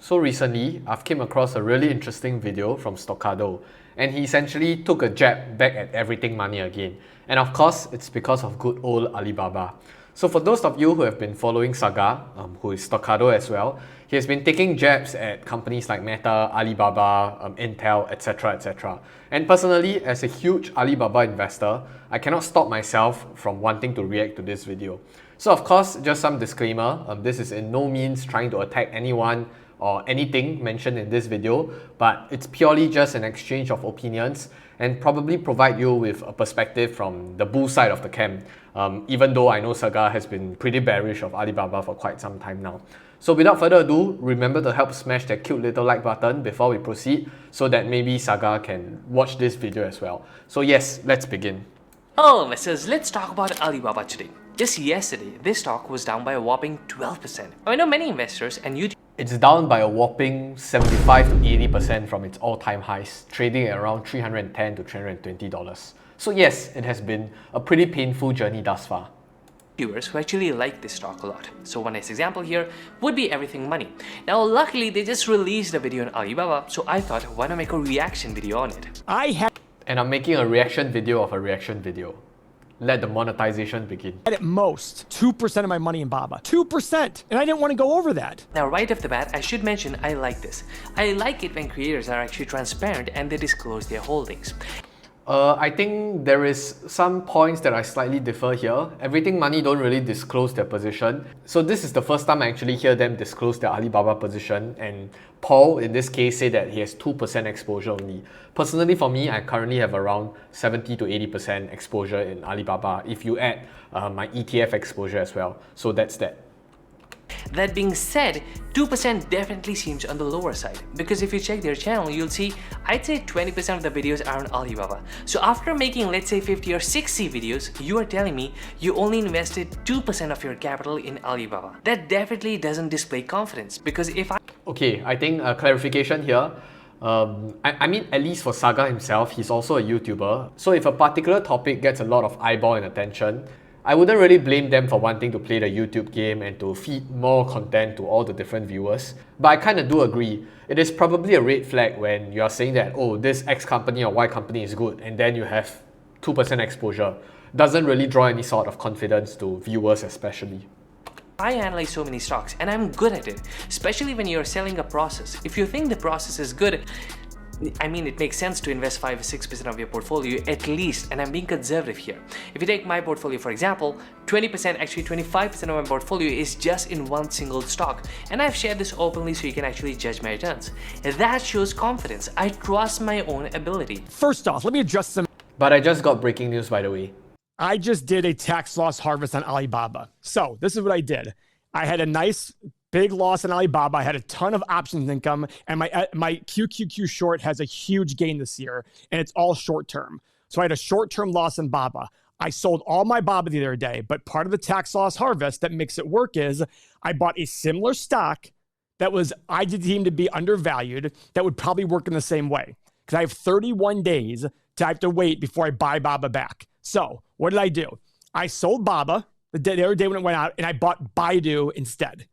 So recently, I've came across a really interesting video from Stockado, and he essentially took a jab back at everything money again. And of course, it's because of good old Alibaba. So for those of you who have been following Saga, who is Stockado as well, he has been taking jabs at companies like Meta, Alibaba, Intel, etc, etc. And personally, as a huge Alibaba investor, I cannot stop myself from wanting to react to this video. So of course, just some disclaimer, this is in no means trying to attack anyone or anything mentioned in this video, but it's purely just an exchange of opinions and probably provide you with a perspective from the bull side of the camp, even though I know Saga has been pretty bearish of Alibaba for quite some time now. So without further ado, remember to help smash that cute little like button before we proceed so that maybe Saga can watch this video as well. So yes, let's begin. Hello investors, let's talk about Alibaba today. Just yesterday, this stock was down by a whopping 12%. I know many investors and YouTube. It's down by a whopping 75 to 80% from its all-time highs, trading at around $310 to $320. So yes, it has been a pretty painful journey thus far. Viewers who actually like this stock a lot. So one nice example here would be Everything Money. Now luckily they just released a video on Alibaba, so I thought why not make a reaction video on it. And I'm making a reaction video of a reaction video. Let the monetization begin. At most 2% of my money in Baba. 2%! And I didn't want to go over that. Now right off the bat, I should mention I like this. I like it when creators are actually transparent and they disclose their holdings. I think there is some points that I slightly differ here. Everything Money don't really disclose their position. So this is the first time I actually hear them disclose their Alibaba position, and Paul in this case said that he has 2% exposure only. Personally for me, I currently have around 70 to 80% exposure in Alibaba if you add my ETF exposure as well. So that's that. That being said, 2% definitely seems on the lower side, because if you check their channel, you'll see I'd say 20% of the videos are on Alibaba. So after making let's say 50 or 60 videos, you are telling me you only invested 2% of your capital in Alibaba. That definitely doesn't display confidence, because if I... Okay, I think a clarification here. I mean, at least for Saga himself, he's also a YouTuber. So if a particular topic gets a lot of eyeball and attention, I wouldn't really blame them for wanting to play the YouTube game and to feed more content to all the different viewers. But I kind of do agree, it is probably a red flag when you are saying that, oh, this X company or Y company is good, and then you have 2% exposure. Doesn't really draw any sort of confidence to viewers especially. I analyze so many stocks and I'm good at it, especially when you're selling a process. If you think the process is good, I mean, it makes sense to invest 5 or 6% of your portfolio at least, and I'm being conservative here. If you take my portfolio for example, 20%, actually 25% of my portfolio is just in one single stock, and I've shared this openly so you can actually judge my returns. That shows confidence. I trust my own ability. First off, let me address some... But I just got breaking news, by the way. I just did a tax loss harvest on Alibaba. So this is what I did. I had a nice big loss in Alibaba. I had a ton of options income, and my QQQ short has a huge gain this year, and it's all short term. So I had a short term loss in Baba. I sold all my Baba the other day, but part of the tax loss harvest that makes it work is I bought a similar stock that was I deemed to be undervalued that would probably work in the same way, because I have 31 days to have to wait before I buy Baba back. So what did I do? I sold Baba the other day when it went out, and I bought Baidu instead.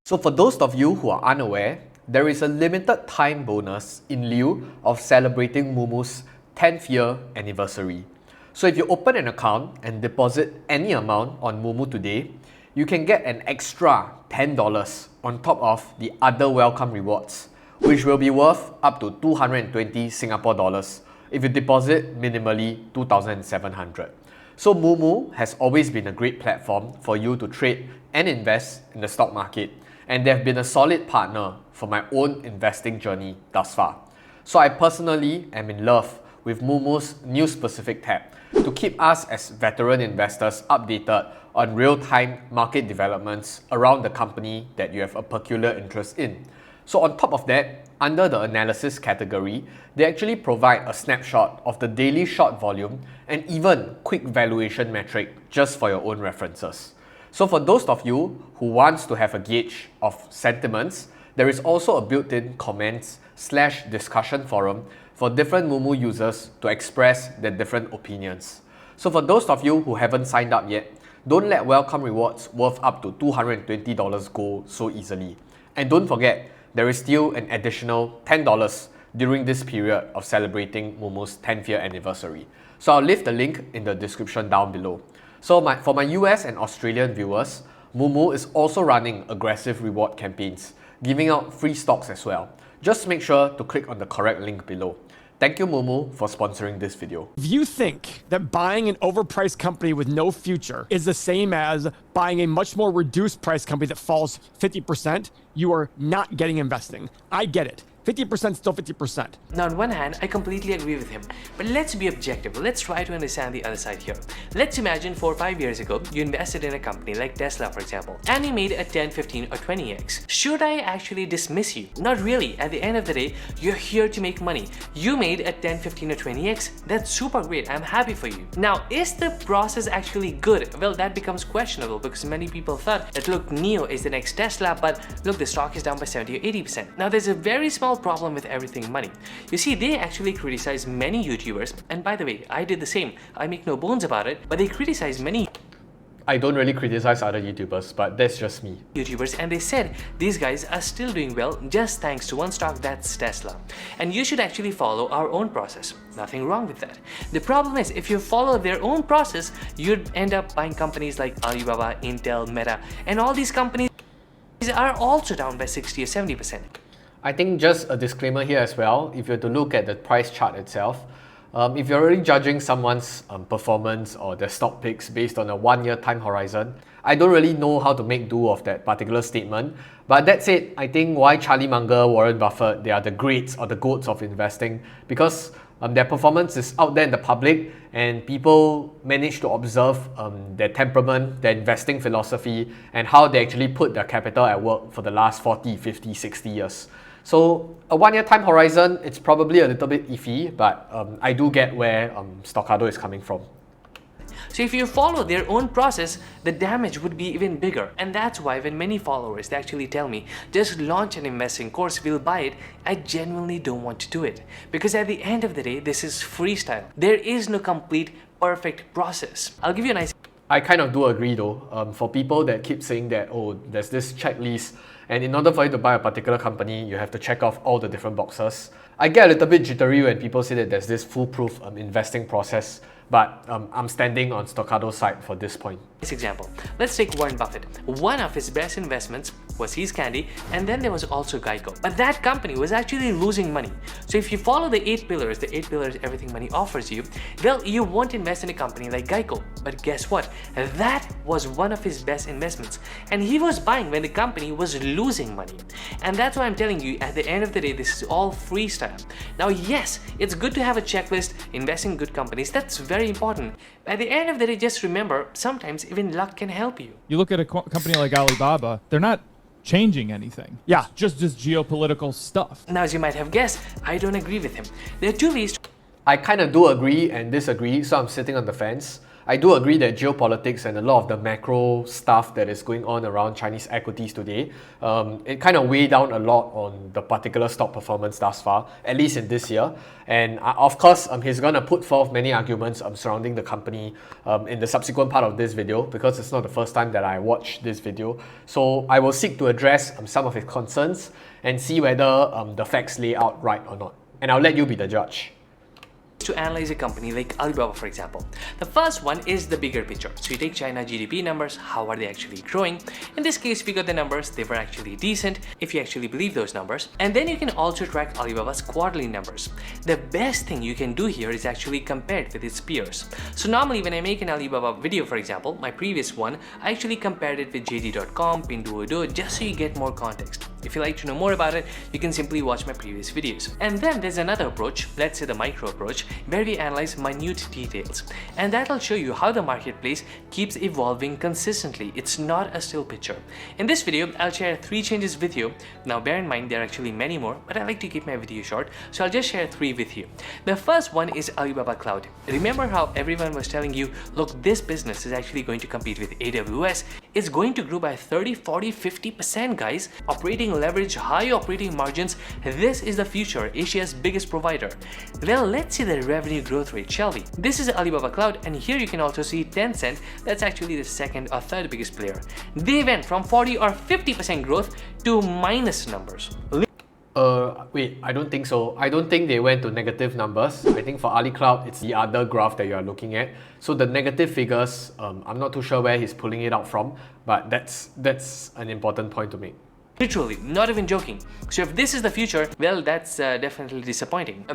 So for those of you who are unaware, there is a limited time bonus in lieu of celebrating Moomoo's 10th year anniversary. So if you open an account and deposit any amount on Moomoo today, you can get an extra $10 on top of the other welcome rewards, which will be worth up to 220 Singapore dollars if you deposit minimally 2,700. So Moomoo has always been a great platform for you to trade and invest in the stock market, and they've been a solid partner for my own investing journey thus far. So I personally am in love with Moomoo's new specific tab to keep us as veteran investors updated on real-time market developments around the company that you have a peculiar interest in. So on top of that, under the analysis category, they actually provide a snapshot of the daily short volume and even quick valuation metric just for your own references. So for those of you who wants to have a gauge of sentiments, there is also a built-in comments/discussion forum for different Moomoo users to express their different opinions. So for those of you who haven't signed up yet, don't let welcome rewards worth up to $220 go so easily. And don't forget, there is still an additional $10 during this period of celebrating Moomo's 10th year anniversary. So I'll leave the link in the description down below. So for my US and Australian viewers, Moomoo is also running aggressive reward campaigns, giving out free stocks as well. Just make sure to click on the correct link below. Thank you Moomoo for sponsoring this video. If you think that buying an overpriced company with no future is the same as buying a much more reduced price company that falls 50%, you are not getting investing. I get it. 50% still 50%. Now, on one hand, I completely agree with him, but let's be objective. Let's try to understand the other side here. Let's imagine 4 or 5 years ago, you invested in a company like Tesla, for example, and you made a 10, 15, or 20x. Should I actually dismiss you? Not really. At the end of the day, you're here to make money. You made a 10, 15, or 20x. That's super great. I'm happy for you. Now, is the process actually good? Well, that becomes questionable because many people thought that, look, NIO is the next Tesla, but look, the stock is down by 70 or 80%. Now, there's a very small problem with everything money. You see, they actually criticize many YouTubers, and by the way, I did the same. I make no bones about it, but they criticize many I don't really criticize other YouTubers, but that's just me. YouTubers, and they said these guys are still doing well just thanks to one stock, that's Tesla. And you should actually follow our own process. Nothing wrong with that. The problem is, if you follow their own process, you'd end up buying companies like Alibaba, Intel, Meta, and all these companies are also down by 60 or 70%. I think just a disclaimer here as well, if you're to look at the price chart itself, if you're already judging someone's performance or their stock picks based on a 1-year time horizon, I don't really know how to make do of that particular statement. But that said, I think why Charlie Munger, Warren Buffett, they are the greats or the goats of investing, because their performance is out there in the public and people manage to observe their temperament, their investing philosophy, and how they actually put their capital at work for the last 40, 50, 60 years. So a 1-year time horizon, it's probably a little bit iffy, but I do get where Stockado is coming from. So if you follow their own process, the damage would be even bigger. And that's why when many followers, they actually tell me, just launch an investing course, we'll buy it, I genuinely don't want to do it. Because at the end of the day, this is freestyle. There is no complete, perfect process. I'll give you a nice... I kind of do agree though, for people that keep saying that, oh, there's this checklist, and in order for you to buy a particular company, you have to check off all the different boxes. I get a little bit jittery when people say that there's this foolproof investing process, but I'm standing on Stockado's side for this point. Example. Let's take Warren Buffett. One of his best investments was his candy, and then there was also Geico. But that company was actually losing money. So if you follow the 8 pillars, everything money offers you, well, you won't invest in a company like Geico. But guess what? That was one of his best investments. And he was buying when the company was losing money. And that's why I'm telling you, at the end of the day, this is all freestyle. Now, yes, it's good to have a checklist, invest in good companies. That's very important. At the end of the day, just remember, sometimes even luck can help you. You look at a company like Alibaba, they're not changing anything. Yeah. Just geopolitical stuff. Now, as you might have guessed, I don't agree with him. There are 2 ways to... I kind of do agree and disagree, so I'm sitting on the fence. I do agree that geopolitics and a lot of the macro stuff that is going on around Chinese equities today, it kind of weighed down a lot on the particular stock performance thus far, at least in this year. And of course, he's going to put forth many arguments surrounding the company in the subsequent part of this video, because it's not the first time that I watch this video. So I will seek to address some of his concerns and see whether the facts lay out right or not. And I'll let you be the judge. To analyze a company like Alibaba, for example. The first one is the bigger picture. So you take China GDP numbers, how are they actually growing? In this case, if you got the numbers, they were actually decent, if you actually believe those numbers. And then you can also track Alibaba's quarterly numbers. The best thing you can do here is actually compare it with its peers. So normally when I make an Alibaba video, for example, my previous one, I actually compared it with JD.com, Pinduoduo, just so you get more context. If you'd like to know more about it, you can simply watch my previous videos. And then there's another approach, let's say the micro approach, where we analyze minute details. And that'll show you how the marketplace keeps evolving consistently. It's not a still picture. In this video, I'll share 3 changes with you. Now bear in mind, there are actually many more, but I like to keep my video short, so I'll just share 3 with you. The first one is Alibaba Cloud. Remember how everyone was telling you, look, this business is actually going to compete with AWS. It's going to grow by 30, 40, 50%, guys, operating leverage, high operating margins. This is the future, Asia's biggest provider. Well, let's see the revenue growth rate, shall we? This is Alibaba Cloud, and here you can also see Tencent, that's actually the second or third biggest player. They went from 40 or 50% growth to minus numbers. Wait, I don't think so. I don't think they went to negative numbers. I think for Ali Cloud, it's the other graph that you are looking at. So the negative figures, I'm not too sure where he's pulling it out from, but that's an important point to make. Literally, not even joking. So if this is the future, well, that's definitely disappointing.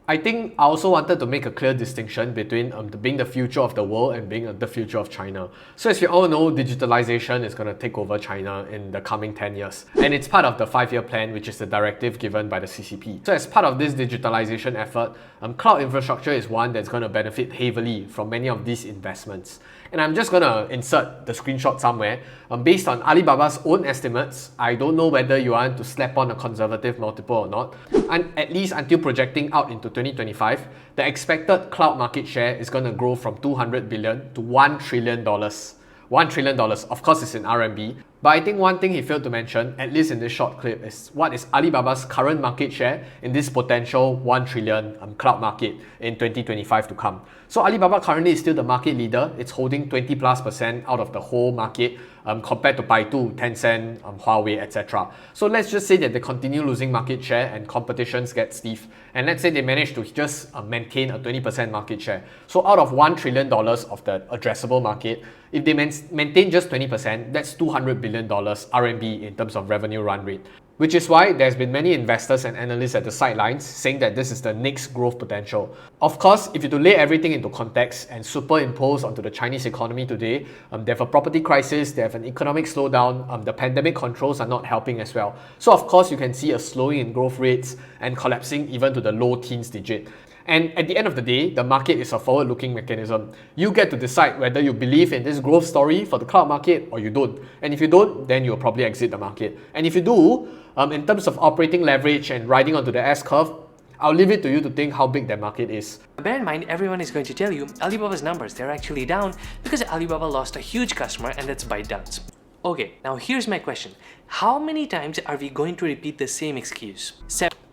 I think I also wanted to make a clear distinction between being the future of the world and being the future of China. So as you all know, digitalization is going to take over China in the coming 10 years. And it's part of the 5-year plan, which is the directive given by the CCP. So as part of this digitalization effort, cloud infrastructure is one that's going to benefit heavily from many of these investments. And I'm just going to insert the screenshot somewhere. Based on Alibaba's own estimates, I don't know whether you want to slap on a conservative multiple or not. And at least until projecting out into 2025, the expected cloud market share is going to grow from $200 billion to $1 trillion. $1 trillion, of course it's in RMB, but I think one thing he failed to mention, at least in this short clip, is what is Alibaba's current market share in this potential 1 trillion cloud market in 2025 to come. So Alibaba currently is still the market leader. It's holding 20+% out of the whole market compared to Baidu, Tencent, Huawei, etc. So let's just say that they continue losing market share and competitions get stiff. And let's say they manage to just maintain a 20% market share. So out of $1 trillion of the addressable market, if they maintain just 20%, that's $200 billion RMB in terms of revenue run rate. Which is why there's been many investors and analysts at the sidelines saying that this is the next growth potential. Of course, if you to lay everything into context and superimpose onto the Chinese economy today, they have a property crisis, they have an economic slowdown, the pandemic controls are not helping as well. So of course you can see a slowing in growth rates and collapsing even to the low teens digit. And at the end of the day, the market is a forward-looking mechanism. You get to decide whether you believe in this growth story for the cloud market or you don't. And if you don't, then you'll probably exit the market. And if you do, in terms of operating leverage and riding onto the S-curve, I'll leave it to you to think how big that market is. Bear in mind, everyone is going to tell you Alibaba's numbers, they're actually down because Alibaba lost a huge customer, and that's ByteDance. Okay, now here's my question. How many times are we going to repeat the same excuse?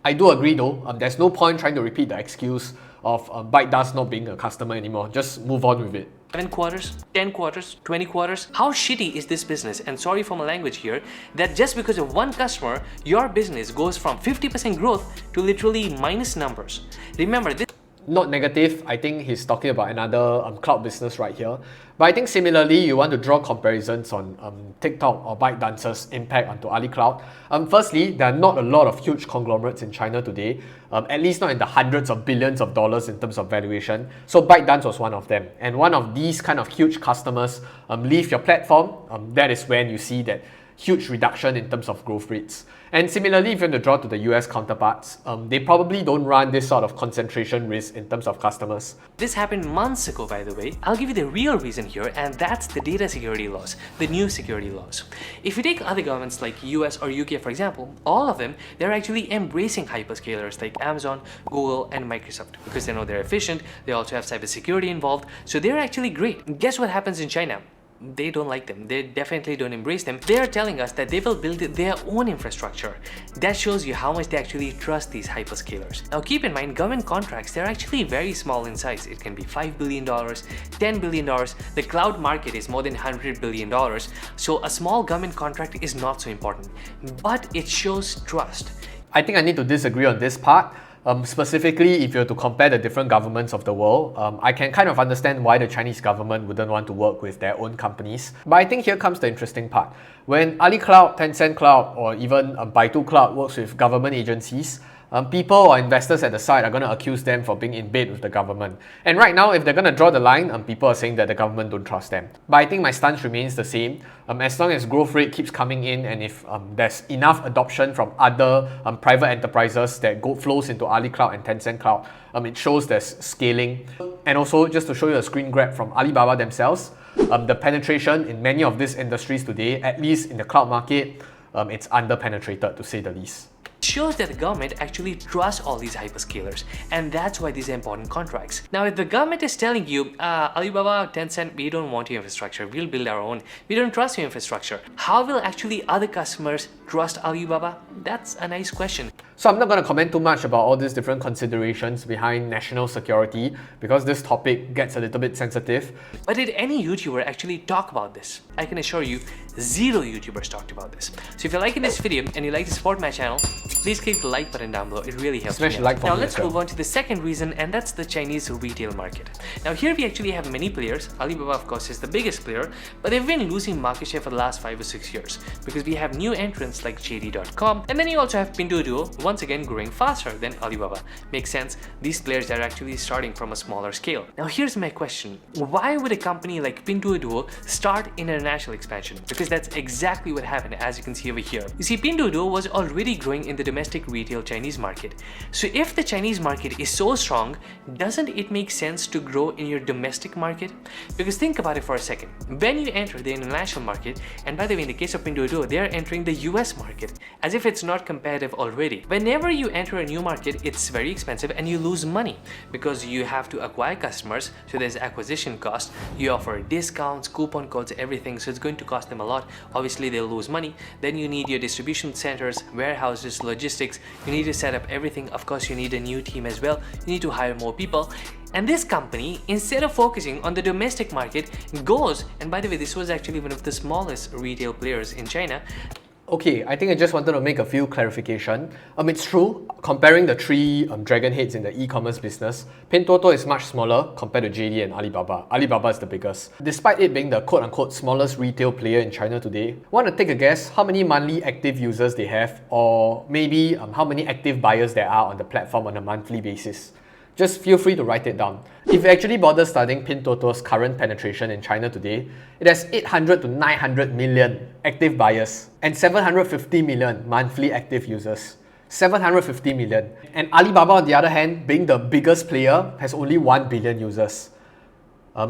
I do agree though, there's no point trying to repeat the excuse of ByteDance not being a customer anymore. Just move on with it. 7 quarters, 10 quarters, 20 quarters. How shitty is this business? And sorry for my language here, that just because of one customer, your business goes from 50% growth to literally minus numbers. Remember this. Not negative, I think he's talking about another cloud business right here. But I think similarly, you want to draw comparisons on TikTok or ByteDance's impact onto Ali Cloud. Firstly, there are not a lot of huge conglomerates in China today, at least not in the hundreds of billions of dollars in terms of valuation. So ByteDance was one of them. And one of these kind of huge customers leave your platform, that is when you see that huge reduction in terms of growth rates. And similarly, if you want to draw to the US counterparts, they probably don't run this sort of concentration risk in terms of customers. This happened months ago, by the way. I'll give you the real reason here, and that's the data security laws, the new security laws. If you take other governments like US or UK, for example, all of them, they're actually embracing hyperscalers like Amazon, Google, and Microsoft because they know they're efficient, they also have cybersecurity involved, so they're actually great. Guess what happens in China? They don't like them. They definitely don't embrace them. They are telling us that they will build their own infrastructure. That shows you how much they actually trust these hyperscalers. Now keep in mind, government contracts, they're actually very small in size. It can be $5 billion, $10 billion. The cloud market is more than $100 billion. So a small government contract is not so important, but it shows trust. I think I need to disagree on this part. Specifically, if you're to compare the different governments of the world, I can kind of understand why the Chinese government wouldn't want to work with their own companies. But I think here comes the interesting part. When Ali Cloud, Tencent Cloud, or even Baidu Cloud works with government agencies, people or investors at the side are going to accuse them for being in bed with the government. And right now, if they're going to draw the line, people are saying that the government don't trust them. But I think my stance remains the same. As long as growth rate keeps coming in, and if there's enough adoption from other private enterprises that flows into Ali Cloud and Tencent Cloud, it shows there's scaling. And also, just to show you a screen grab from Alibaba themselves, the penetration in many of these industries today, at least in the cloud market, it's under-penetrated to say the least. shows that the government actually trusts all these hyperscalers, and that's why these are important contracts. Now, if the government is telling you, Alibaba, Tencent, we don't want your infrastructure, we'll build our own, we don't trust your infrastructure, how will actually other customers trust Alibaba? That's a nice question. So I'm not going to comment too much about all these different considerations behind national security because this topic gets a little bit sensitive. But did any YouTuber actually talk about this? I can assure you, zero YouTubers talked about this. So if you're liking this video and you like to support my channel, please click the like button down below. It really helps Smash me the like out. button Now let's as well. move on to the second reason, and that's the Chinese retail market. Now here we actually have many players. Alibaba, of course, is the biggest player, but they've been losing market share for the last 5 or 6 years because we have new entrants like JD.com, and then you also have Pinduoduo, once again growing faster than Alibaba. Makes sense. These players are actually starting from a smaller scale. Now here's my question. Why would a company like Pinduoduo start international expansion? Because that's exactly what happened, as you can see over here. You see, Pinduoduo was already growing in the domestic retail Chinese market. So if the Chinese market is so strong, doesn't it make sense to grow in your domestic market? Because think about it for a second. When you enter the international market, and by the way, in the case of Pinduoduo, they are entering the US market, as if it's not competitive already. Whenever you enter a new market, it's very expensive and you lose money because you have to acquire customers, so there's acquisition cost. You offer discounts, coupon codes, everything, so it's going to cost them a lot. Obviously, they'll lose money. Then you need your distribution centers, warehouses, logistics. You need to set up everything. Of course, you need a new team as well. You need to hire more people. And this company, instead of focusing on the domestic market, goes, and by the way, this was actually one of the smallest retail players in China. Okay, I think I just wanted to make a few clarification. It's true, comparing the three dragon heads in the e-commerce business, Pinduoduo is much smaller compared to JD and Alibaba. Alibaba is the biggest. Despite it being the quote-unquote smallest retail player in China today, want to take a guess how many monthly active users they have, or maybe how many active buyers there are on the platform on a monthly basis? Just feel free to write it down. If you actually bother studying Pinduoduo's current penetration in China today, it has 800 to 900 million active buyers and 750 million monthly active users. 750 million. And Alibaba, on the other hand, being the biggest player, has only 1 billion users.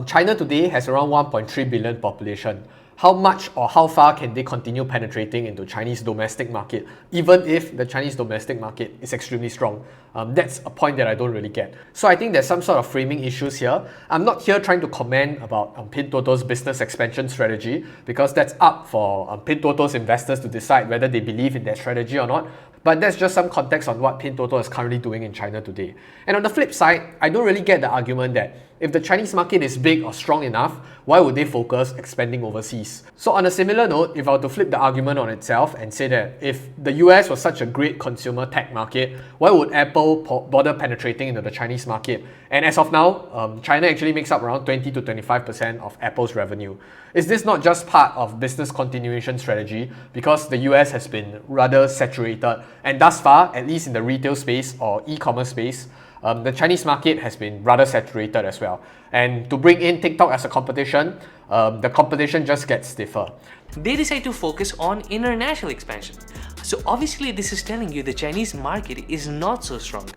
China today has around 1.3 billion population. How much or how far can they continue penetrating into Chinese domestic market, even if the Chinese domestic market is extremely strong? That's a point that I don't really get. So I think there's some sort of framing issues here. I'm not here trying to comment about Pinduoduo's business expansion strategy, because that's up for Pinduoduo's investors to decide whether they believe in that strategy or not. But that's just some context on what Pinduoduo is currently doing in China today. And on the flip side, I don't really get the argument that if the Chinese market is big or strong enough, why would they focus expanding overseas? So on a similar note, if I were to flip the argument on itself and say that if the US was such a great consumer tech market, why would Apple bother penetrating into the Chinese market? And as of now, China actually makes up around 20 to 25% of Apple's revenue. Is this not just part of business continuation strategy because the US has been rather saturated, and thus far, at least in the retail space or e-commerce space, the Chinese market has been rather saturated as well. And to bring in TikTok as a competition, the competition just gets stiffer. They decide to focus on international expansion. So obviously this is telling you the Chinese market is not so strong.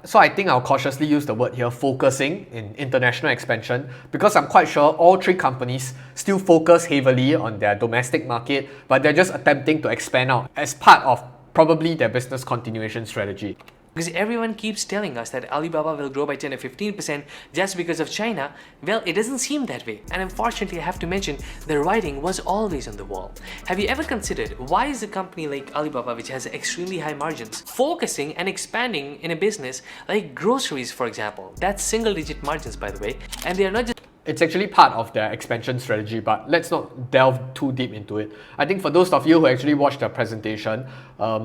So I think I'll cautiously use the word here, focusing in international expansion, because I'm quite sure all three companies still focus heavily on their domestic market, but they're just attempting to expand out as part of probably their business continuation strategy. Because everyone keeps telling us that Alibaba will grow by 10 or 15% just because of China. Well, it doesn't seem that way. And unfortunately, I have to mention, the writing was always on the wall. Have you ever considered why is a company like Alibaba, which has extremely high margins, focusing and expanding in a business like groceries, for example? That's single-digit margins, by the way. And they are not just... It's actually part of their expansion strategy, but let's not delve too deep into it. I think for those of you who actually watched the presentation,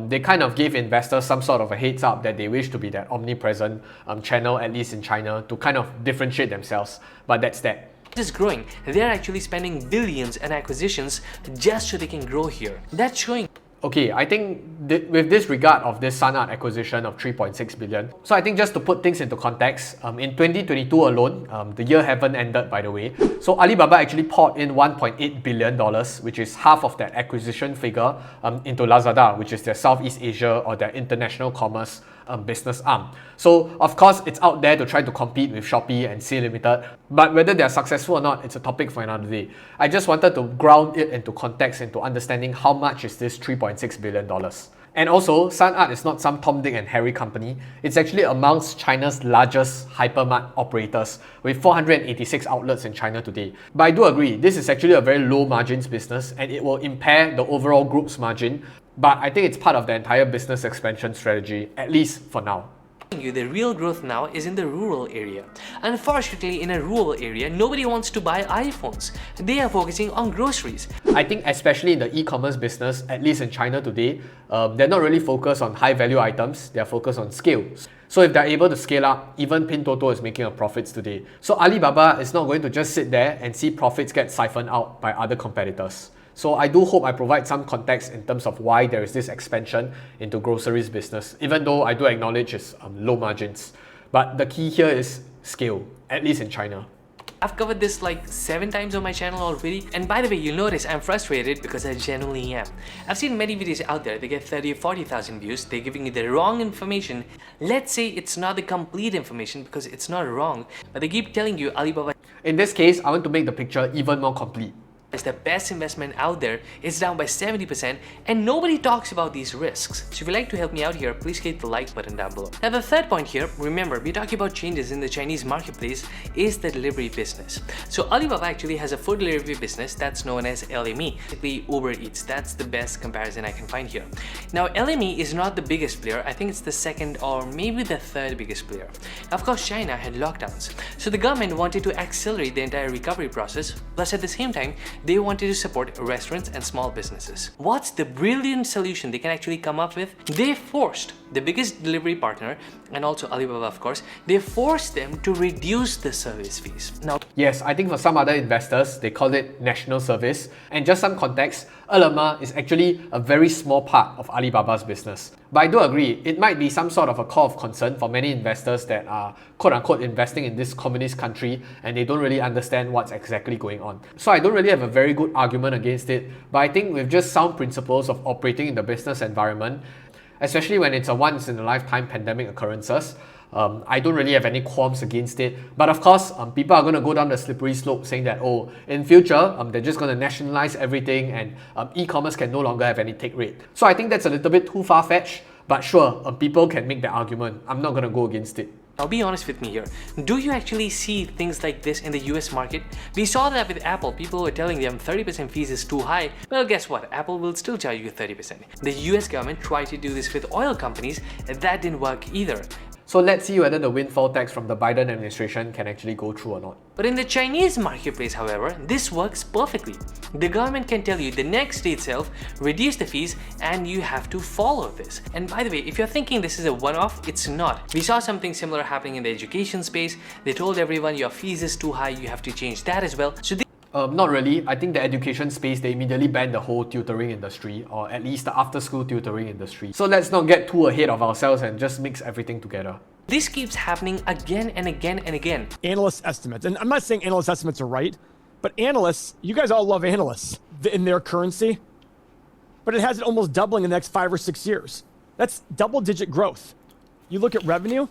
they kind of gave investors some sort of a heads up that they wish to be that omnipresent channel, at least in China, to kind of differentiate themselves. But that's that. Just growing, they're actually spending billions on acquisitions just so they can grow here. That's showing. Okay, I think with this regard of this Sunart acquisition of 3.6 billion, so I think just to put things into context, in 2022 alone, the year haven't ended by the way, so Alibaba actually poured in $1.8 billion, which is half of that acquisition figure, into Lazada, which is their Southeast Asia or their international commerce business arm. So of course it's out there to try to compete with Shopee and Sea Limited, but whether they're successful or not, it's a topic for another day. I just wanted to ground it into context, into understanding how much is this $3.6 billion. And also, Sun Art is not some Tom, Dick and Harry company. It's actually amongst China's largest hypermart operators with 486 outlets in China today. But I do agree, this is actually a very low margins business and it will impair the overall group's margin. But I think it's part of the entire business expansion strategy, at least for now. The real growth now is in the rural area. Unfortunately, in a rural area, nobody wants to buy iPhones. They are focusing on groceries. I think especially in the e-commerce business, at least in China today, they're not really focused on high value items, they're focused on scale. So if they're able to scale up, even Pinduoduo is making a profits today. So Alibaba is not going to just sit there and see profits get siphoned out by other competitors. So I do hope I provide some context in terms of why there is this expansion into groceries business, even though I do acknowledge it's low margins. But the key here is scale, at least in China. I've covered this like 7 times on my channel already, and by the way, you'll notice I'm frustrated because I genuinely am. I've seen many videos out there, they get 30 or 40,000 views, they're giving you the wrong information. Let's say it's not the complete information because it's not wrong, but they keep telling you Alibaba In this case, I want to make the picture even more complete. is the best investment out there. It's down by 70% and nobody talks about these risks. So if you'd like to help me out here, please hit the like button down below. Now the third point here, remember we're talking about changes in the Chinese marketplace, is the delivery business. So Alibaba actually has a food delivery business that's known as LME, basically Uber Eats. That's the best comparison I can find here. Now LME is not the biggest player, I think it's the second or maybe the third biggest player. Of course China had lockdowns, so the government wanted to accelerate the entire recovery process, plus at the same time they wanted to support restaurants and small businesses. What's the brilliant solution they can actually come up with? They forced the biggest delivery partner, and also Alibaba of course, they forced them to reduce the service fees. Now, Yes, I think for some other investors, they call it national service. And just some context, Ele.me is actually a very small part of Alibaba's business. But I do agree, it might be some sort of a call of concern for many investors that are quote-unquote investing in this communist country and they don't really understand what's exactly going on. So I don't really have a very good argument against it, but I think with just sound principles of operating in the business environment, especially when it's a once-in-a-lifetime pandemic occurrences, I don't really have any qualms against it. But of course, people are going to go down the slippery slope saying that, oh, in future, they're just going to nationalize everything and e-commerce can no longer have any take rate. So I think that's a little bit too far-fetched, but sure, people can make that argument. I'm not going to go against it. now be honest with me here. Do you actually see things like this in the US market? We saw that with Apple. People were telling them 30% fees is too high. Well, guess what? Apple will still charge you 30%. The US government tried to do this with oil companies and that didn't work either. So let's see whether the windfall tax from the Biden administration can actually go through or not. But in the Chinese marketplace, however, this works perfectly. The government can tell you the next day itself, reduce the fees, and you have to follow this. And by the way, if you're thinking this is a one-off, it's not. We saw something similar happening in the education space. They told everyone your fees is too high, you have to change that as well. So not really. I think the education space, they immediately banned the whole tutoring industry, or at least the after-school tutoring industry. So let's not get too ahead of ourselves and just mix everything together. this keeps happening again and again and again. Analyst estimates, and I'm not saying analyst estimates are right, but analysts, you guys all love analysts in their currency, but it has it almost doubling in the next 5 or 6 years. That's double-digit growth. You look at revenue,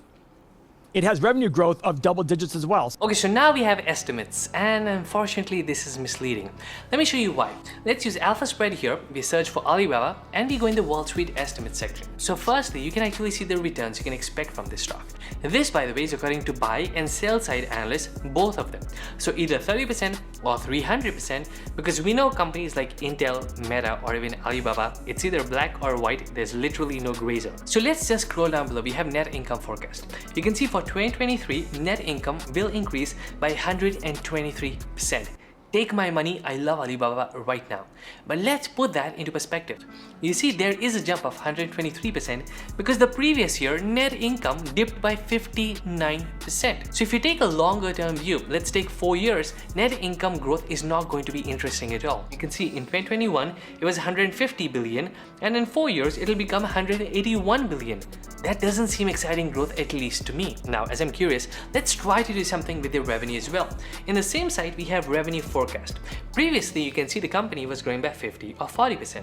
it has revenue growth of double digits as well. Okay, so now we have estimates, and unfortunately this is misleading. Let me show you why. Let's use Alpha Spread here. We search for Alibaba and we go in the Wall Street estimate section. So firstly, you can actually see the returns you can expect from this stock. This, by the way, is according to buy and sell side analysts, both of them. So either 30% or 300%, because we know companies like Intel, Meta, or even Alibaba, it's either black or white. There's literally no gray zone. So let's just scroll down below. We have net income forecast. You can see for 2023, net income will increase by 123%. Take my money, I love Alibaba right now. But let's put that into perspective. You see, there is a jump of 123% because the previous year net income dipped by 59%. So if you take a longer term view, let's take 4 years, net income growth is not going to be interesting at all. You can see in 2021, it was 150 billion, and in 4 years, it'll become 181 billion. That doesn't seem exciting growth, at least to me. Now, as I'm curious, let's try to do something with their revenue as well. In the same site, we have revenue forecast. Previously, you can see the company was growing by 50 or 40%.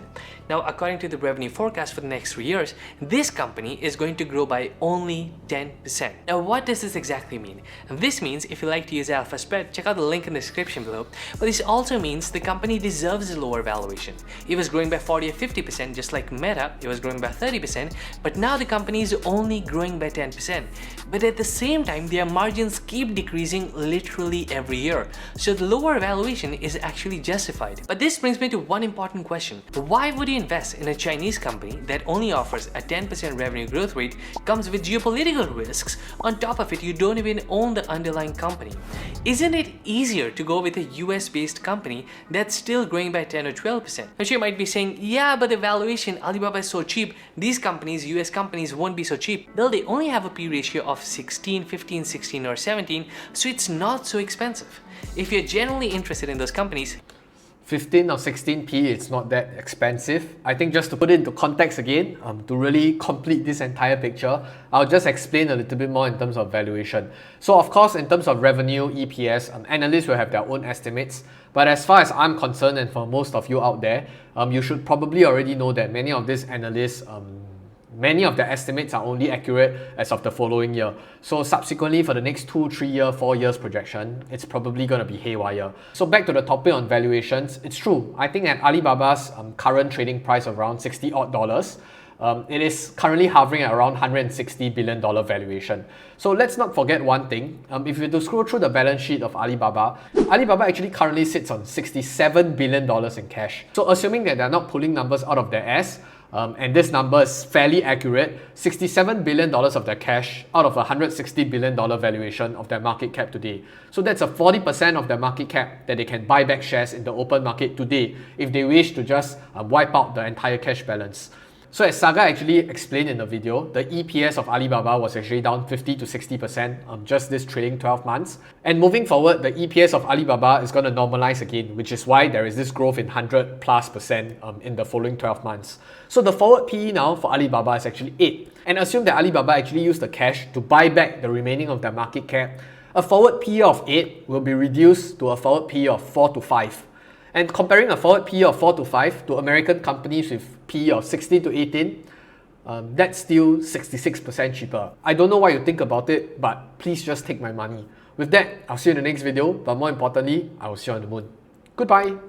Now, according to the revenue forecast for the next 3 years, this company is going to grow by only 10%. Now, what does this exactly mean? This means if you like to use alpha spread, check out the link in the description below. But this also means the company deserves a lower valuation. It was growing by 40 or 50%, just like Meta, it was growing by 30%, but now the company is only growing by 10%. But at the same time, their margins keep decreasing literally every year. So the lower valuation is actually justified. But this brings me to one important question. Why would you invest in a Chinese company that only offers a 10% revenue growth rate, comes with geopolitical risks, on top of it you don't even own the underlying company? Isn't it easier to go with a US based company that's still growing by 10 or 12%? Now you might be saying, yeah, but the valuation, Alibaba is so cheap, these companies, US companies won't be so cheap. Well, they only have a P ratio of 16, 15, 16 or 17, so it's not so expensive. If you're genuinely interested in those companies, 15 or 16p, it's not that expensive. I think just to put it into context again, to really complete this entire picture, I'll just explain a little bit more in terms of valuation. So of course, in terms of revenue, EPS, analysts will have their own estimates. But as far as I'm concerned, and for most of you out there, you should probably already know that many of these analysts, many of their estimates are only accurate as of the following year. So subsequently, for the next 2, 3 year, 4 years projection, it's probably going to be haywire. So back to the topic on valuations, it's true. I think at Alibaba's current trading price of around $60 odd, it is currently hovering at around $160 billion valuation. So let's not forget one thing. If you were to scroll through the balance sheet of Alibaba, Alibaba actually currently sits on $67 billion in cash. So assuming that they're not pulling numbers out of their ass, and this number is fairly accurate, $67 billion of their cash out of a $160 billion valuation of their market cap today. So that's a 40% of their market cap that they can buy back shares in the open market today if they wish to just wipe out the entire cash balance. So as Saga actually explained in the video, the EPS of Alibaba was actually down 50 to 60% just this trailing 12 months. And moving forward, the EPS of Alibaba is going to normalize again, which is why there is this growth in 100+% in the following 12 months. So the forward PE now for Alibaba is actually 8. And assume that Alibaba actually used the cash to buy back the remaining of their market cap. A forward PE of 8 will be reduced to a forward PE of 4 to 5. And comparing a forward PE of 4 to 5 to American companies with PE of 16 to 18, that's still 66% cheaper. I don't know what you think about it, but please just take my money. With that, I'll see you in the next video, but more importantly, I will see you on the moon. Goodbye!